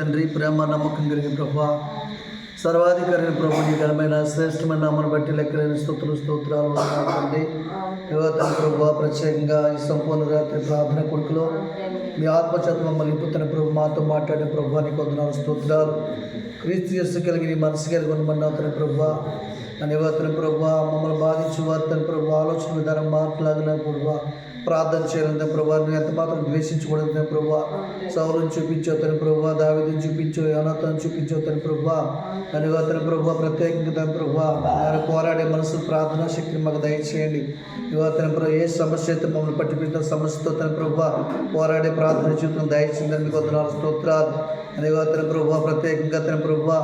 తండ్రి, ప్రేమ నమ్మకం కలిగిన ప్రభువా, సర్వాధికారి ప్రభు, నీ ఘనమైన శ్రేష్టమైన నామను బట్టి లెక్కలేని స్తోత్రాలు తండ్రి. యువతన ప్రభువా, ప్రత్యేకంగా ఈ సంపూర్ణ రాత్రి ప్రార్థన కొడుకులో మీ ఆత్మచేత మమ్మల్ని నింపుతున్న ప్రభు, మాతో మాట్లాడే ప్రభు నీకు వందనాలు స్తోత్రాలు. క్రీస్తు యేసు కలిగి నీ మనసు కలిగి ఉండమన్నాతన ప్రభువా, అని యువతన ప్రభువా, మమ్మల్ని బాధించి వార్తన ప్రభు ఆలోచన విధానం మాట్లాడిన ప్రభువా, ప్రార్థన చేయాలంటే ప్రభా, నువ్వు ఎంత మాత్రం ద్వేషించకూడదు ప్రభా. సౌలుని చూపించవుతాను ప్రభా, దావీదుని చూపించు, యోనాతాను చూపించవుతాను ప్రభా. అనుగతను ప్రభా, ప్రత్యేకంగా ప్రభా పోరాడే మనసు ప్రార్థనా శక్తిని మాకు దయచేయండి. యువతను ప్రభు, ఏ సమస్య అయితే మమ్మల్ని పట్టిపెట్టిన సమస్యతో తన ప్రభా పోరాడే ప్రార్థన జీవితం దయచేయండి. మీకు వందనాలు స్తోత్రాలు. అనుగతను ప్రభా, ప్రత్యేకంగా తన ప్రభా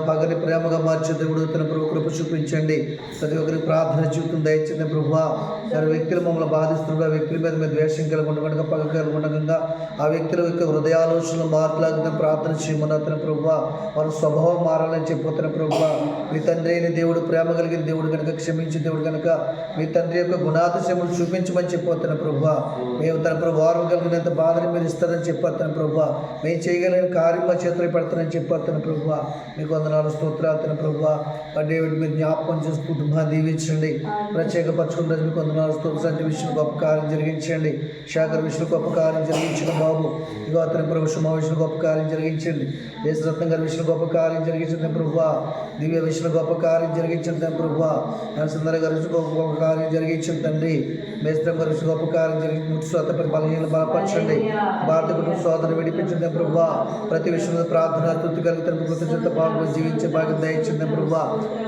పగని ప్రేమగా మార్చే దేవుడు తన ప్రభు కృప చూపించండి. ప్రతి ఒక్కరికి ప్రార్థన జీవితం దయచేయండి ప్రభా. వ్యక్తులు మమ్మల్ని బాధిస్తున్న వ్యక్తుల మీద మీరు ద్వేషం కలిగి ఉండగా, పగ కలిగి ఉండగా, ఆ వ్యక్తుల యొక్క హృదయాలోచనలు మార్పులాగా ప్రార్థన చేయమన్న ప్రభువా, వారి స్వభావం మారాలని చెప్పిన ప్రభువా. మీ తండ్రి అయిన దేవుడు, ప్రేమ కలిగిన దేవుడు కనుక, క్షమించిన దేవుడు కనుక మీ తండ్రి యొక్క గుణాతిశయములు చూపించమని చెప్పిన ప్రభువా. మేము తన ప్రభు వారు కలిగినంత బాధని మీరు ఇస్తారని చెప్పిన ప్రభువా. మేము చేయగలిగిన కార్యం మా చేతులు పెడతానని చెప్పిన ప్రభువా. మీకు వందనాలు స్తోత్రాలు ప్రభువా. డేవిడ్ మీరు జ్ఞాపకం చేసి కుటుంబాన్ని దీవించండి, ప్రత్యేకపరచుకుంటే మీకు వందనాలు స్తోత్రం. సంటి విషయంలో గొప్ప కార్యం జరిగించండి, శాఖర్ విషయంలో గొప్ప కార్యం జరిగించిన బాబు. ఇగో అతని ప్రభు సుమా విషయంలో గొప్ప కార్యం జరిగించండి, యేసురత్నం గారి విషయంలో గొప్ప కార్యం జరిగించండి ప్రభువా. దివ్య విషయంలో గొప్ప కార్యం జరిగించండి ప్రభువా. నరసింహ గారి విషయంలో గొప్ప కార్యం జరిగించండి తండ్రి. మేస్త్రం గారి విషయంలో గొప్ప కార్యం జరిగించి స్వతపై బలహీనలు బలపరచండి, భారత కుటుంబ సోదరుని విడిపించండి ప్రభువా. ప్రతి విషయంలో ప్రార్థన స్తుతి కలుగుతున్న కృతజ్ఞత భాగంలో జీవించే భాగ్యం దయచింది ప్రభువా.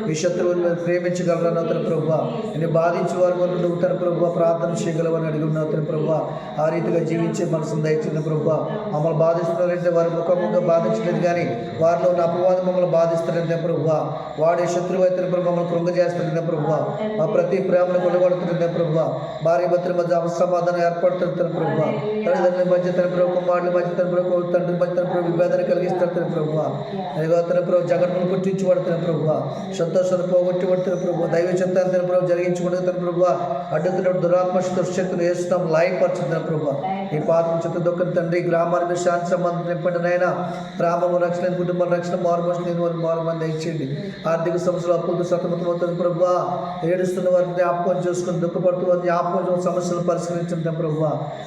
మీ శత్రువుని మీరు ప్రేమించగలరని అతను ప్రభువా. నేను బాధించే వారి వరకు నువ్వు తన ప్రభువా ప్రార్థన చేయగలవని అడిగి ఉన్న అతను ప్రభువా. ఆ రీతిగా జీవించే మనసును దయచింది ప్రభువా. మమ్మల్ని బాధిస్తున్నారంటే వారి ముఖముగా బాధించలేదు, కానీ వారిలో ఉన్న అపవాదం మమ్మల్ని బాధిస్తారంటే ప్రభువా. వాడే శత్రువు అయితే ప్రభు మమ్మల్ని కృంగజేస్తుందే ప్రభువా. మా ప్రతి ప్రేమను కొనగొడుతుందే ప్రభువా. భార్య భర్తల మధ్య అసమాధానం ఏర్పడుతుంది ప్రభువా. తల్లిదండ్రుల మధ్య తన ప్రభు, కుమారుల మధ్య తన ప్రభు, తండ్రి మధ్య తన ప్రభు విభేదన కలిగిస్తారు ప్రభువా. తన ప్రభు జగన్ను పుట్టించబడుతున్న ప్రభువా. సంతోషాన్ని పోగొట్టి పడుతున్న ప్రభు, దైవ చిత్తాన్ని తన ప్రభు జరిగించుకుంటే తన ప్రభు అడ్డుతున్న దురాత్మ దుశ్శక్తులు వేస్తున్నాం లాయపరుచుతున్న ప్రభు. ఈ పాత్ర చిత్త దుఃఖం తండ్రి, గ్రామానికి శాంతి సంబంధం నింపండి నాయన. గ్రామం రక్షణ, కుటుంబం రక్షణ, మారుమోసం నేను వారిని మారుమని దయచేయండి. ఆర్థిక సమస్యలు అప్పులతో సతమతమవుతున్న ప్రభు, ఏడుస్తున్న వారిని జ్ఞాపకం చేసుకుని, దుఃఖపడుతూ వారిని జ్ఞాపకం సమస్యలు పరిష్కరించండి ప్రభు.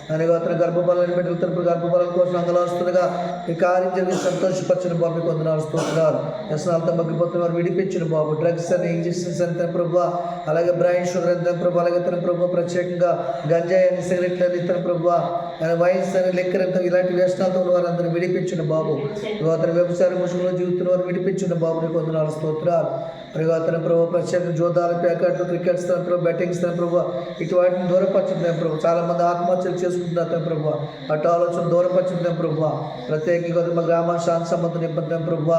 దానికి అతను గర్భఫలాన్ని బిడ్డలు తన గర్భఫలం కోసం అంగలాస్తుండగా ఈ కార్యం జరిగి సంతోషపరిచిన బాబు మీకు వందనాలు స్తోత్రాలు. వ్యసనాలతో మగ్గిపోతున్న వారు విడిపించిన బాబు. డ్రగ్స్ అని, ఇంజక్షన్స్ అని తన ప్రభు, అలాగే బ్రైన్ షుగర్ అని తన ప్రభు, అలాగే తన ప్రభు ప్రత్యేకంగా గంజాయి అని, సిగరెట్లు అని తన ప్రభు, వైన్స్ అని, లెక్కర్ అంతా ఇలాంటి వ్యసనాలతో వారందరూ విడిపించిన బాబు. అతని వ్యవసాయ ముసుగులో జీవితంలో వారు విడిపించిన బాబు నీకు వందనాలు స్తోత్రాలు. మరియు అతని ప్రభు ప్రత్యేక జోదాలు, ప్యాకెట్లు, క్రికెట్స్ తన ప్రభు, బెట్టింగ్స్ తన ప్రభు, ఇటువంటిని దూరపరిచింది ప్రభు. చాలా మంది ఆత్మహత్యలు చేసుకుంటున్నారు తన ప్రభు, అటు ఆలోచన దూరపరిచింది ప్రభు. ప్రత్యేకంగా మా గ్రామాన్ని శాంతి సంబంధం నింపుతాం ప్రభు.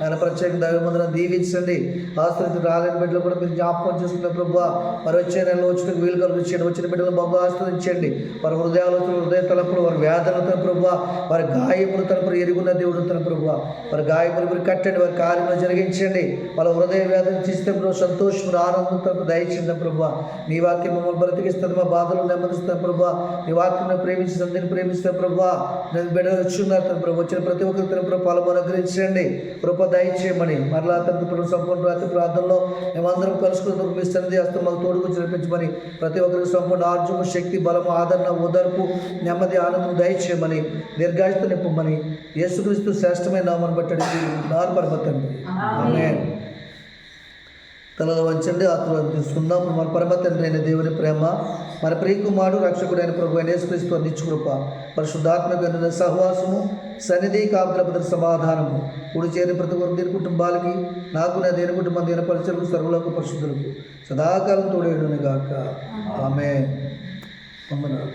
ఆయన ప్రత్యేక దైవమందులను దీవించండి. ఆస్తులు రాలేని బిడ్డలు కూడా మీరు జ్ఞాపకం చేసుకున్న ప్రభు. మరి వచ్చే నెలలో వచ్చిన వీలు కలిగించండి. వచ్చిన బిడ్డలు బాబు ఆస్వాదించండి. వారి హృదయాలోచన, హృదయ తలపులు, వారి వేదనలు తన ప్రభు, వారి గాయములు తన ప్రభు, ఎరుగున్న దేవుడు తన ప్రభు, వారి గాయములు మీరు కట్టండి, వారి కార్యములు జరిగించండి. వాళ్ళ హృదయ వేదన చేస్తే ప్రభు సంతోషం, ఆనందం తనకు దయచింది ప్రభు. నీ వాక్యం మమ్మల్ని బ్రతికిస్తుంది, మా బాధలు నెమ్మదిస్తాం ప్రభు. నీ వాక్యం ప్రేమించి తండ్రిని ప్రేమిస్తాం ప్రభు. నేను బిడ్డలు వచ్చున్నారు తన ప్రభు. వచ్చిన ప్రతి ఒక్కరి తన ప్రభు ఫలం అనుగ్రహించండి, కృప దయచేయమని. మరలా తన ప్రభు సంపూర్ణ రాత్రి ప్రార్థనలో మేమందరం కలుసుకుని మీ సన్నిధి హస్తం మాకు తోడుకు జరిపించమని, ప్రతి ఒక్కరికి సంపూర్ణ ఆర్జము, శక్తి, బలము, ఆదరణ, ఓదార్పు, నెమ్మది, ఆనందం దయచేయమని, దీర్ఘాయుష్తో నింపమని యేసుక్రీస్తు శ్రేష్టమైన నామమును బట్టి నార్పరపతండి. ఆమేన్. తలలో వంచండి, ఆత్మను తీసుకుందాం. మన పరమ తండ్రి అయిన దేవుని ప్రేమ, మన ప్రియకుమారుడు రక్షకుడైన ప్రభు అయిన యేసుక్రీస్తు నిత్య కృప, పరిశుద్ధాత్మక సహవాసము, సన్నిధి, కాపుదల, సమాధానము కూడి చేరి ప్రతి ఒక్కరు దీని కుటుంబాలకి, నాకు నా దేని కుటుంబం దీని పరిచయలకు, సర్వులకు, పరిశుద్ధులకు సదాకాలం తోడేయుడును గాక. ఆమేన్. వందనాలు.